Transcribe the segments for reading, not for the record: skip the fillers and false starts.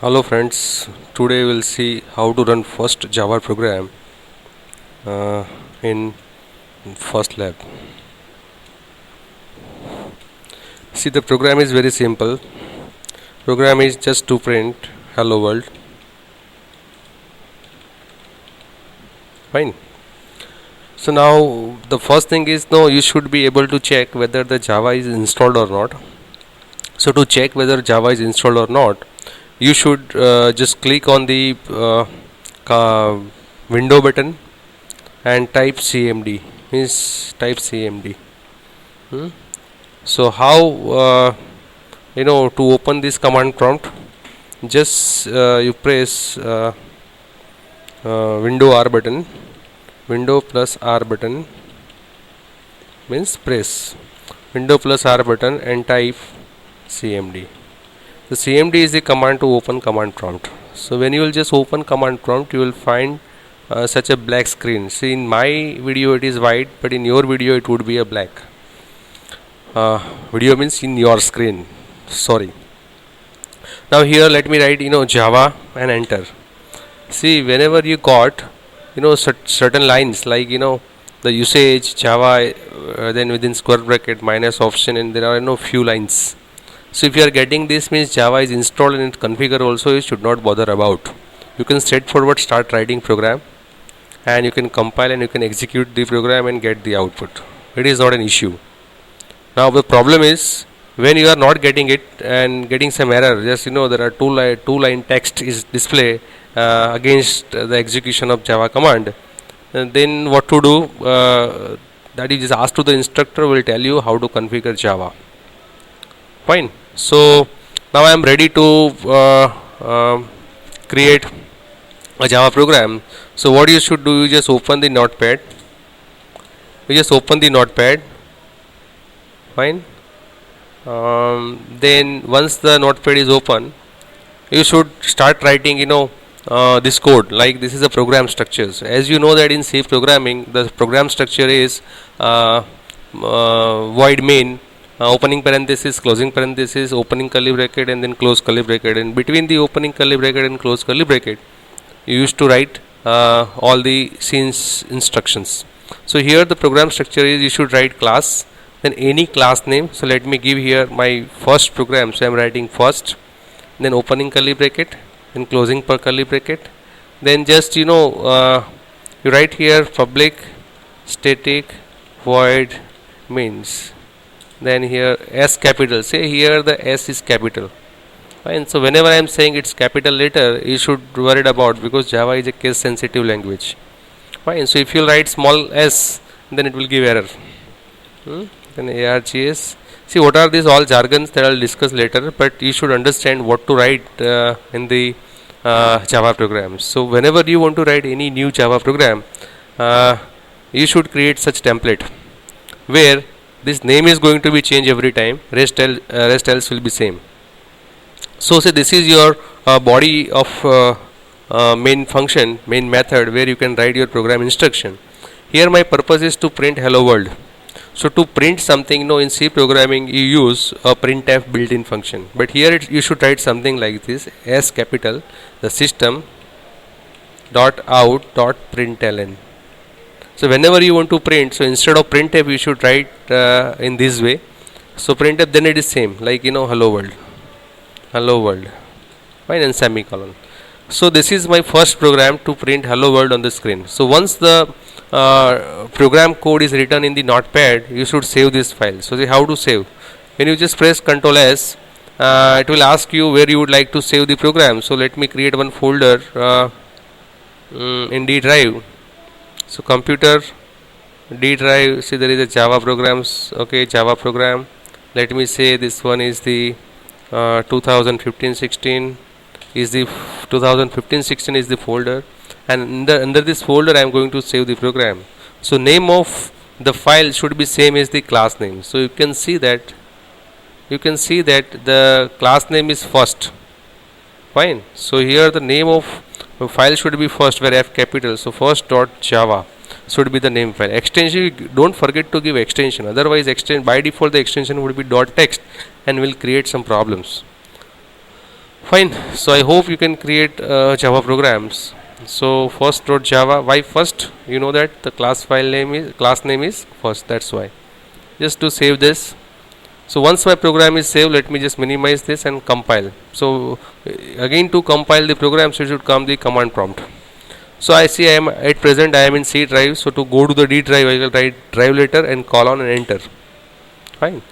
Hello friends, today we'll see how to run first Java program in first lab. See, the program is very simple. Program is just to print hello world. Fine. So now the first thing is, you should be able to check whether the Java is installed or not. So to check whether Java is installed or not, you should just click on the window button and type cmd, means type cmd. So how to open this command prompt, just you press window R button, window plus R button, means press window plus R button and type cmd. The cmd is the command to open command prompt. So when you will just open command prompt, you will find such a black screen. See, in my video it is white, but in your video it would be a black. Video means in your screen, sorry. Now here let me write Java and enter. See, whenever you got certain lines like the usage Java, then within square bracket minus option, and there are few lines. So if you are getting this, means Java is installed and configure also, you should not bother about. You can straightforward start writing program, and you can compile and you can execute the program and get the output. It is not an issue. Now the problem is when you are not getting it and getting some error, just there are two line text is display against the execution of Java command, and then what to do, that you just ask to the instructor, will tell you how to configure Java. Fine. So now I am ready to create a Java program. So what you should do, you just open the notepad. Fine. Then once the notepad is open, you should start writing this code. Like this is a program structures. As you know that in C programming, the program structure is void main, opening parenthesis, closing parenthesis, opening curly bracket, and then close curly bracket. And between the opening curly bracket and close curly bracket, you used to write all the scenes instructions. So here the program structure is, you should write class, then any class name. So let me give here my first program. So I am writing first, then opening curly bracket, then closing per curly bracket. Then just you write here public static void means. Then here S capital, say here the S is capital. Fine. So whenever I am saying it's capital letter, you should worried about, because Java is a case sensitive language. Fine. So if you write small s, then it will give error. Then args. See, what are these all jargons that I will discuss later, but you should understand what to write in the Java program. So whenever you want to write any new Java program, you should create such template where this name is going to be changed every time, rest else will be same. So say this is your body of main function, main method, where you can write your program instruction. Here my purpose is to print hello world. So to print something, in C programming you use a printf built-in function, but here you should write something like this: S capital, the system dot out dot println. So whenever you want to print, so instead of printf you should write in this way. So printf, then it is same like hello world, fine, and semicolon. So this is my first program to print hello world on the screen. So once the program code is written in the notepad, you should save this file. So see how to save. When you just press Ctrl S, it will ask you where you would like to save the program. So let me create one folder in D drive. So computer D drive, see there is a Java programs. Okay, Java program. Let me say this one is the 2015-16 is the 2015-16 is the folder, and under this folder I am going to save the program. So name of the file should be same as the class name. So you can see that the class name is first. Fine. So here the name of file should be first, where F capital. So first dot Java should be the name file. Extension, don't forget to give extension, otherwise by default the extension would be dot text and will create some problems. Fine. So I hope you can create Java programs. So first dot Java. Why first? You know that the class name is first. That's why. Just to save this. So once my program is saved, let me just minimize this and compile. So again, to compile the program, so you should come the command prompt. So I see I am at present I am in C drive. So to go to the D drive, I will write drive letter and colon and enter. Fine.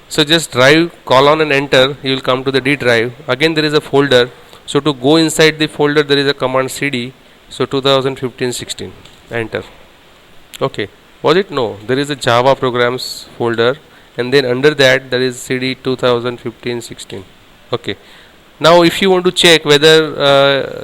So just drive colon and enter. You will come to the D drive. Again there is a folder. So to go inside the folder, there is a command CD. So 2015-16. Enter. Okay. Was it? No. There is a Java programs folder, and then under that there is CD 2015-16. Okay. Now if you want to check whether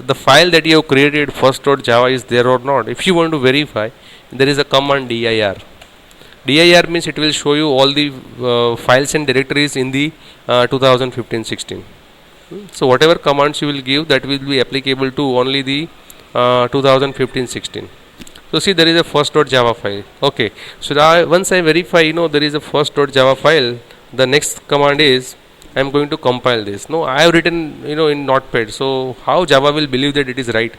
the file that you have created first.java is there or not, if you want to verify, there is a command dir. Dir means it will show you all the files and directories in the 2015-16. So whatever commands you will give, that will be applicable to only the 2015-16. So see, there is a first.java file. Okay. So now once I verify, there is a first.java file, the next command is I am going to compile this. No, I have written in Notepad. So how Java will believe that it is right?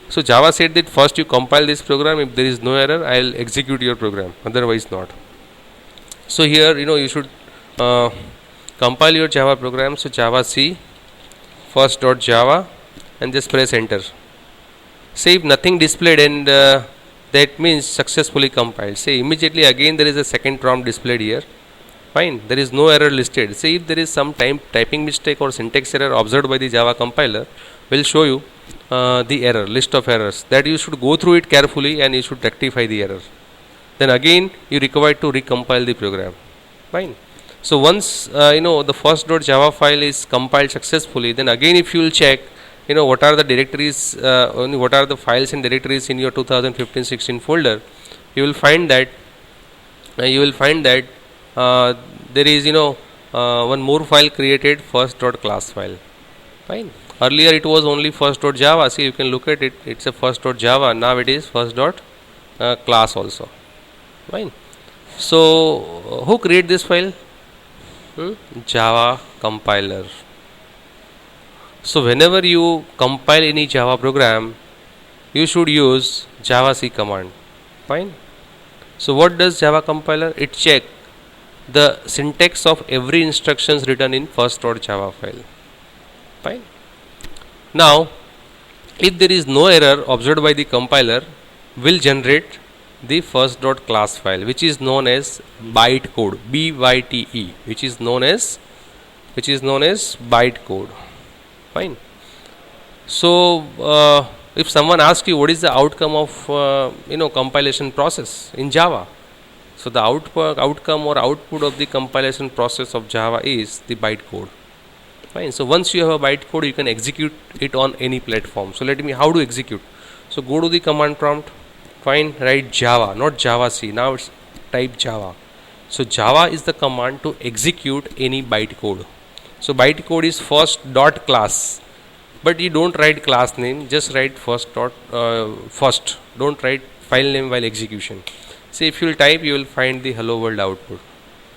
So Java said that first you compile this program. If there is no error, I will execute your program. Otherwise not. So here you should compile your Java program. So Java C first.java and just press enter. Say if nothing displayed, and that means successfully compiled. Say immediately again there is a second prompt displayed here. Fine, there is no error listed. Say if there is some typing mistake or syntax error observed by the Java compiler, will show you the error, list of errors, that you should go through it carefully and you should rectify the error. Then again you require to recompile the program. Fine. So once the first.java file is compiled successfully, then again if you will check what are the directories, what are the files and directories in your 2015-16 folder, you will find that there is one more file created, first.class file. Fine. Earlier it was only first.java. See, you can look at it. It's a first.java. Now it is first.class also. Fine. So who create this file? Java compiler. So whenever you compile any Java program, you should use Java C command. Fine. So what does Java compiler? It check the syntax of every instructions written in first.java file. Fine. Now if there is no error observed by the compiler, will generate the first.class file, which is known as bytecode, BYTE, which is known as bytecode. Fine. So if someone asks you what is the outcome of compilation process in Java, so the outcome or output of the compilation process of Java is the bytecode. Fine. So once you have a bytecode, you can execute it on any platform. So let me how to execute. So go to the command prompt. Fine. Write Java, not Java C. Now it's type Java. So Java is the command to execute any bytecode. So bytecode is first.class, but you don't write class name. Just write first. Don't write file name while execution. See, if you will type, you will find the hello world output.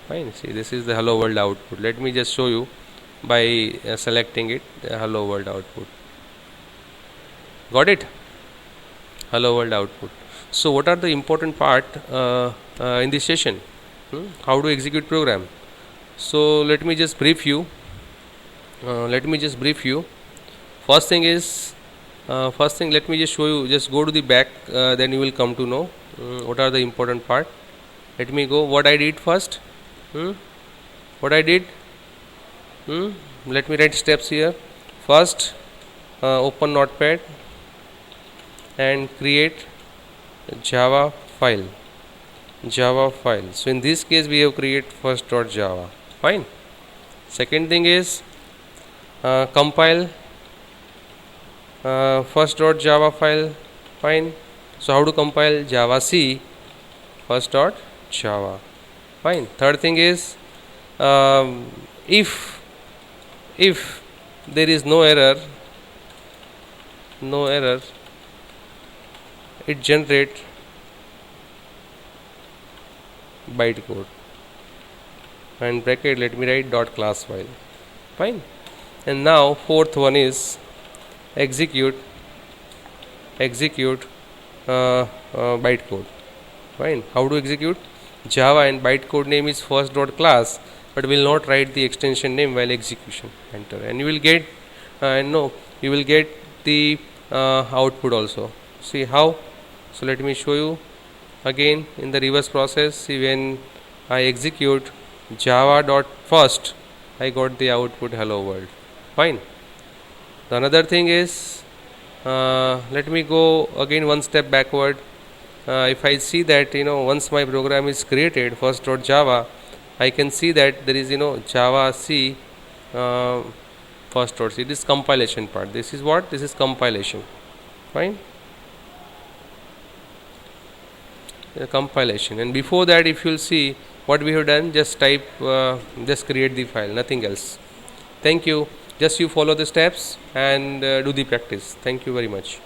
Fine. See, this is the hello world output. Let me just show you by selecting it, the hello world output. Got it? Hello world output. So what are the important part in this session? How to execute program? So let me just brief you. First thing, let me just show you. Just go to the back, then you will come to know what are the important part. Let me go. What I did first. What I did. Let me write steps here. First, open Notepad and create Java file. So in this case, we have create first.java. Fine. Second thing is compile first.java file. Fine. So how to compile Java C first.java. Fine. Third thing is if there is no error, it generate bytecode and bracket, let me write dot class file. Fine. And now fourth one is execute bytecode. Fine. How to execute? Java and bytecode name is first dot class, but will not write the extension name while execution. Enter, and you will get no, you will get the output also. See how? So let me show you again in the reverse process. See, when I execute java dot first, I got the output hello world. Fine. The another thing is, let me go again one step backward. If I see that once my program is created first dot java, I can see that there is java c first dot c. This is compilation part. This is what? This is compilation. Fine. Compilation, and before that, if you'll see what we have done, just type just create the file, nothing else. Thank you. Just you follow the steps and do the practice. Thank you very much.